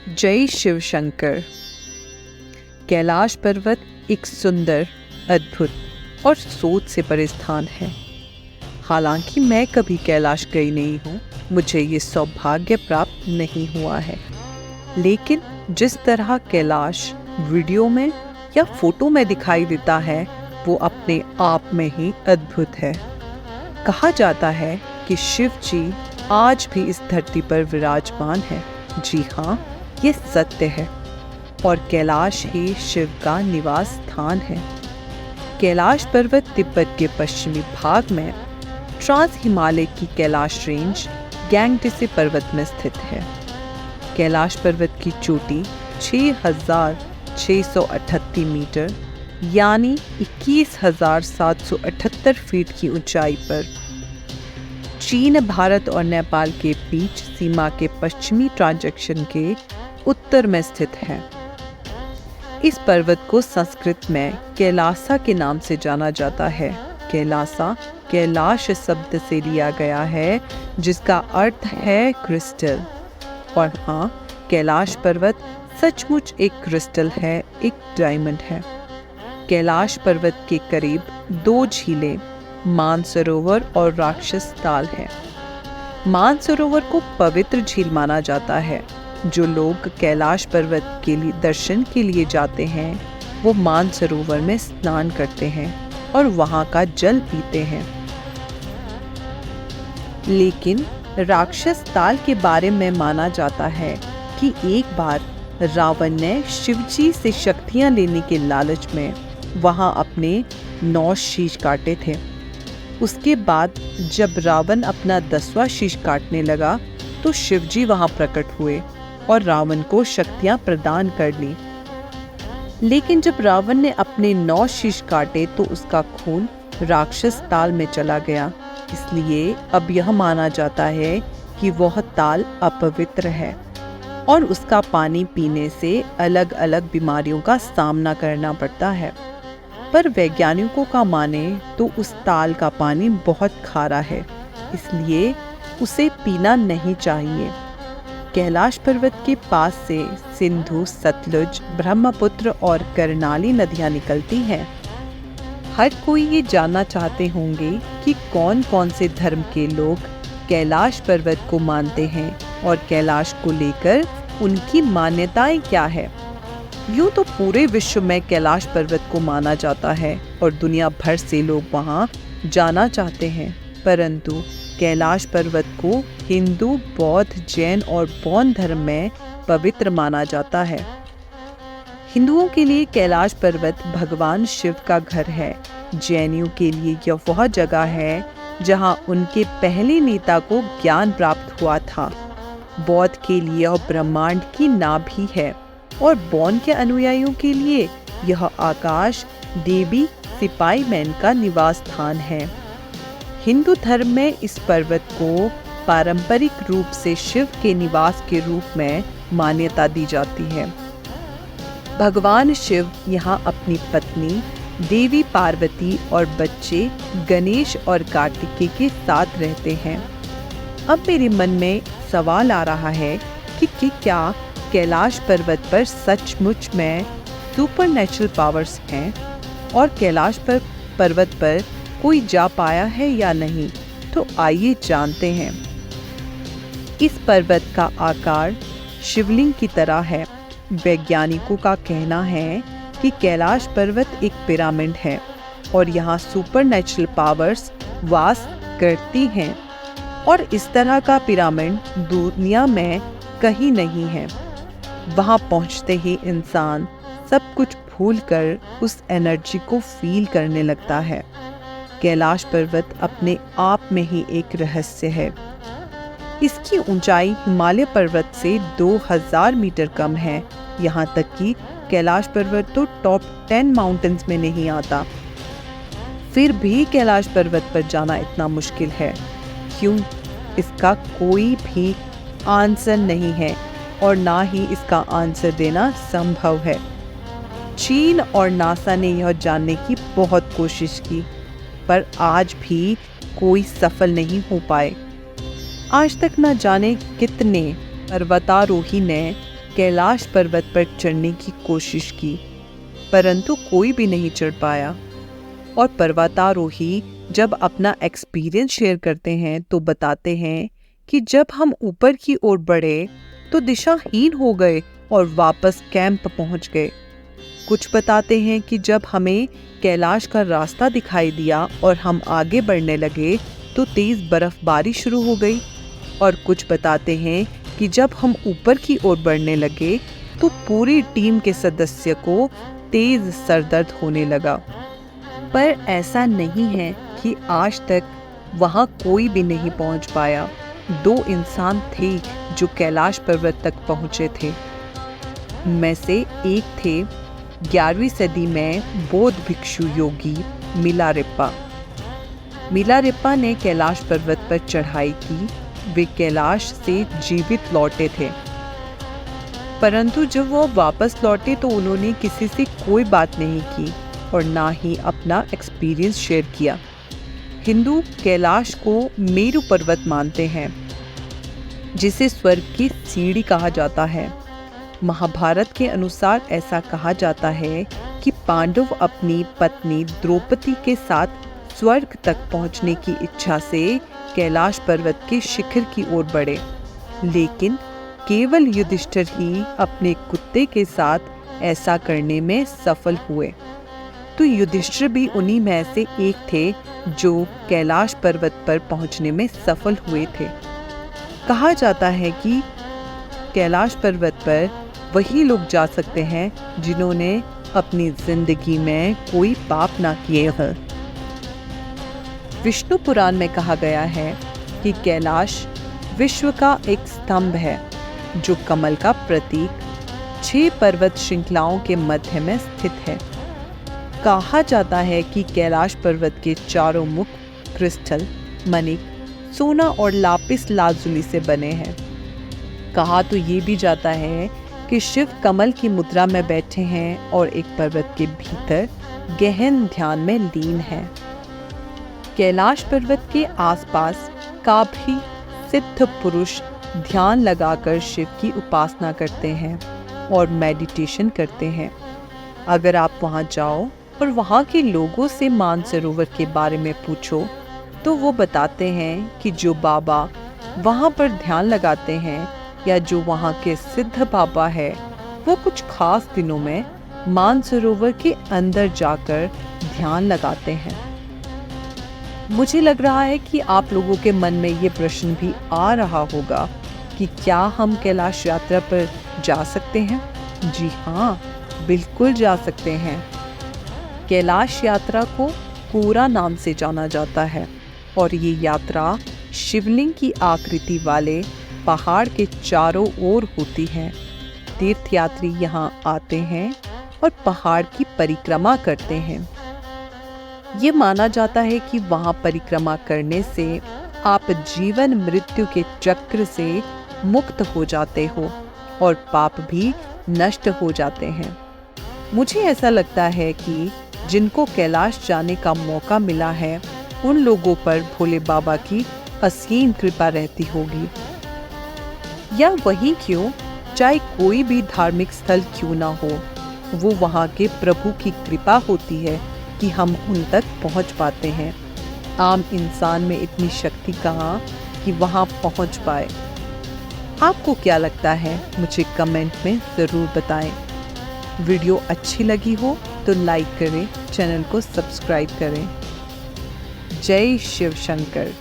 जय शिव शंकर। कैलाश पर्वत एक सुंदर, अद्भुत और सोच से परे स्थान है। हालांकि मैं कभी कैलाश गई नहीं हूँ, मुझे ये सौभाग्य प्राप्त नहीं हुआ है, लेकिन जिस तरह कैलाश वीडियो में या फोटो में दिखाई देता है वो अपने आप में ही अद्भुत है। कहा जाता है कि शिव जी आज भी इस धरती पर विराजमान है। जी हाँ, ये सत्य है और कैलाश ही शिव का निवास स्थान है। कैलाश पर्वत तिब्बत के पश्चिमी भाग में ट्रांस हिमालय की कैलाश रेंज गैंगटसे पर्वत में स्थित है। कैलाश पर्वत की चोटी 6,638 मीटर यानी 21,778 फीट की ऊंचाई पर चीन, भारत और नेपाल के बीच सीमा के पश्चिमी ट्रांजैक्शन के उत्तर में स्थित है। इस पर्वत को संस्कृत में कैलासा के नाम से जाना जाता है। कैलासा कैलाश शब्द से लिया गया है, जिसका अर्थ है क्रिस्टल। और हाँ, कैलाश पर्वत सचमुच एक क्रिस्टल है, एक डायमंड है। कैलाश पर्वत के करीब 2 झीलें मानसरोवर और राक्षस ताल है। मानसरोवर को पवित्र झील माना जाता है। जो लोग कैलाश पर्वत के लिए दर्शन के लिए जाते हैं वो मानसरोवर में स्नान करते हैं और वहां का जल पीते हैं। लेकिन राक्षस ताल के बारे में माना जाता है कि एक बार रावण ने शिवजी से शक्तियां लेने के लालच में वहां अपने 9 शीश काटे थे। उसके बाद जब रावण अपना 10वां शीश काटने लगा तो शिवजी वहां प्रकट हुए और रावण को शक्तियां प्रदान कर ली। लेकिन जब रावण ने अपने 9 शीश काटे तो उसका खून राक्षस ताल में चला गया। इसलिए अब यह माना जाता है कि वह ताल अपवित्र है और उसका पानी पीने से अलग अलग बीमारियों का सामना करना पड़ता है। पर वैज्ञानिकों का माने तो उस ताल का पानी बहुत खारा है, इसलिए उसे पीना नहीं चाहिए। कैलाश पर्वत के पास से सिंधु, सतलुज, ब्रह्मपुत्र और कर्णाली नदियां निकलती हैं। हर कोई ये जानना चाहते होंगे कि कौन कौन से धर्म के लोग कैलाश पर्वत को मानते हैं और कैलाश को लेकर उनकी मान्यताएं क्या है। यूँ तो पूरे विश्व में कैलाश पर्वत को माना जाता है और दुनिया भर से लोग वहाँ जाना चाहते हैं, परंतु कैलाश पर्वत को हिंदू, बौद्ध, जैन और बौद्ध धर्म में पवित्र माना जाता है। हिंदुओं के लिए कैलाश पर्वत भगवान शिव का घर है। जैनियों के लिए यह वह जगह है जहाँ उनके पहले नेता को ज्ञान प्राप्त हुआ था। बौद्ध के लिए यह ब्रह्मांड की नाभि है और बौद्ध के अनुयायियों के लिए यह आकाश देवी सिपाही मैन का निवास स्थान है। हिंदू धर्म में इस पर्वत को पारंपरिक रूप से शिव के निवास के रूप में मान्यता दी जाती है। भगवान शिव यहाँ अपनी पत्नी देवी पार्वती और बच्चे गणेश और कार्तिकेय के साथ रहते हैं। अब मेरे मन में सवाल आ रहा है कि क्या कैलाश पर्वत पर सचमुच में सुपरनैचुरल पावर्स हैं और कैलाश पर्वत पर कोई जा पाया है या नहीं, तो आइए जानते हैं। इस पर्वत का आकार शिवलिंग की तरह है। वैज्ञानिकों का कहना है कि कैलाश पर्वत एक पिरामिड है और यहाँ सुपरनैचुरल पावर्स वास करती हैं और इस तरह का पिरामिड दुनिया में कहीं नहीं है। वहाँ पहुँचते ही इंसान सब कुछ भूलकर उस एनर्जी को फील करने लगता है। कैलाश पर्वत अपने आप में ही एक रहस्य है। इसकी ऊंचाई हिमालय पर्वत से 2000 मीटर कम है। यहाँ तक कि कैलाश पर्वत तो टॉप 10 माउंटेन्स में नहीं आता। फिर भी कैलाश पर्वत पर जाना इतना मुश्किल है। क्यों? इसका कोई भी आंसर नहीं है और ना ही इसका आंसर देना संभव है। चीन और नासा ने यह जानने की बहुत कोशिश की, पर आज भी कोई सफल नहीं हो पाए। आज तक न जाने कितने पर्वतारोही ने कैलाश पर्वत पर चढ़ने की कोशिश की, परंतु कोई भी नहीं चढ़ पाया। और पर्वतारोही जब अपना एक्सपीरियंस शेयर करते हैं तो बताते हैं कि जब हम ऊपर की ओर बढ़े तो दिशाहीन हो गए और वापस कैंप पहुंच गए। कुछ बताते हैं कि जब हमें कैलाश का रास्ता दिखाई दिया और हम आगे बढ़ने लगे तो तेज बर्फबारी शुरू हो गई। और कुछ बताते हैं कि जब हम ऊपर की ओर बढ़ने लगे तो पूरी टीम के सदस्य को तेज सरदर्द होने लगा। पर ऐसा नहीं है कि आज तक वहां कोई भी नहीं पहुंच पाया। 2 इंसान थे जो कैलाश पर्वत तक पहुंचे थे। में से एक थे 11वीं सदी में बौद्ध भिक्षु योगी मिलारेप्पा। मिलारेप्पा ने कैलाश पर्वत पर चढ़ाई की। वे कैलाश से जीवित लौटे थे, परंतु जब वो वापस लौटे तो उन्होंने किसी से कोई बात नहीं की और ना ही अपना एक्सपीरियंस शेयर किया। हिंदू कैलाश को मेरु पर्वत मानते हैं, जिसे स्वर्ग की सीढ़ी कहा जाता है। महाभारत के अनुसार ऐसा कहा जाता है कि पांडव अपनी पत्नी द्रौपदी के साथ स्वर्ग तक पहुंचने की इच्छा से कैलाश पर्वत के शिखर की ओर बढ़े, लेकिन केवल युधिष्ठिर ही अपने कुत्ते के साथ ऐसा करने में सफल हुए। तो युधिष्ठिर भी उन्हीं में से एक थे जो कैलाश पर्वत पर पहुंचने में सफल हुए थे। कहा जाता है कि कैलाश पर्वत पर वही लोग जा सकते हैं जिन्होंने अपनी जिंदगी में कोई पाप ना किए हैं। विष्णु पुराण में कहा गया है कि कैलाश विश्व का एक स्तंभ है जो कमल का प्रतीक 6 पर्वत श्रृंखलाओं के मध्य में स्थित है। कहा जाता है कि कैलाश पर्वत के चारों मुख क्रिस्टल, मणिक, सोना और लापिस लाजुली से बने हैं। कहा तो ये भी जाता है कि शिव कमल की मुद्रा में बैठे हैं और एक पर्वत के भीतर गहन ध्यान में लीन है। कैलाश पर्वत के आसपास काफी सिद्ध पुरुष ध्यान लगाकर शिव की उपासना करते हैं और मेडिटेशन करते हैं। अगर आप वहां जाओ और वहां के लोगों से मानसरोवर के बारे में पूछो तो वो बताते हैं कि जो बाबा वहां पर ध्यान लगाते हैं या जो वहां के सिद्ध बाबा है वो कुछ खास दिनों में मानसरोवर के अंदर जाकर ध्यान लगाते हैं। मुझे लग रहा है कि आप लोगों के मन में ये प्रश्न भी आ रहा होगा कि क्या हम कैलाश यात्रा पर जा सकते हैं? जी हाँ, बिल्कुल जा सकते हैं। कैलाश यात्रा को पूरा नाम से जाना जाता है और ये यात्रा शिवलिंग की आकृति वाले पहाड़ के चारों ओर होती है। तीर्थयात्री यहाँ आते हैं और पहाड़ की परिक्रमा करते हैं। ये माना जाता है कि वहाँ परिक्रमा करने से आप जीवन मृत्यु के चक्र से मुक्त हो जाते हो और पाप भी नष्ट हो जाते हैं। मुझे ऐसा लगता है कि जिनको कैलाश जाने का मौका मिला है उन लोगों पर भोले बाबा की असीम कृपा रहती होगी। या वही क्यों, चाहे कोई भी धार्मिक स्थल क्यों ना हो, वो वहाँ के प्रभु की कृपा होती है कि हम उन तक पहुँच पाते हैं। आम इंसान में इतनी शक्ति कहाँ कि वहाँ पहुँच पाए। आपको क्या लगता है मुझे कमेंट में ज़रूर बताएं। वीडियो अच्छी लगी हो तो लाइक करें, चैनल को सब्सक्राइब करें। जय शिव शंकर।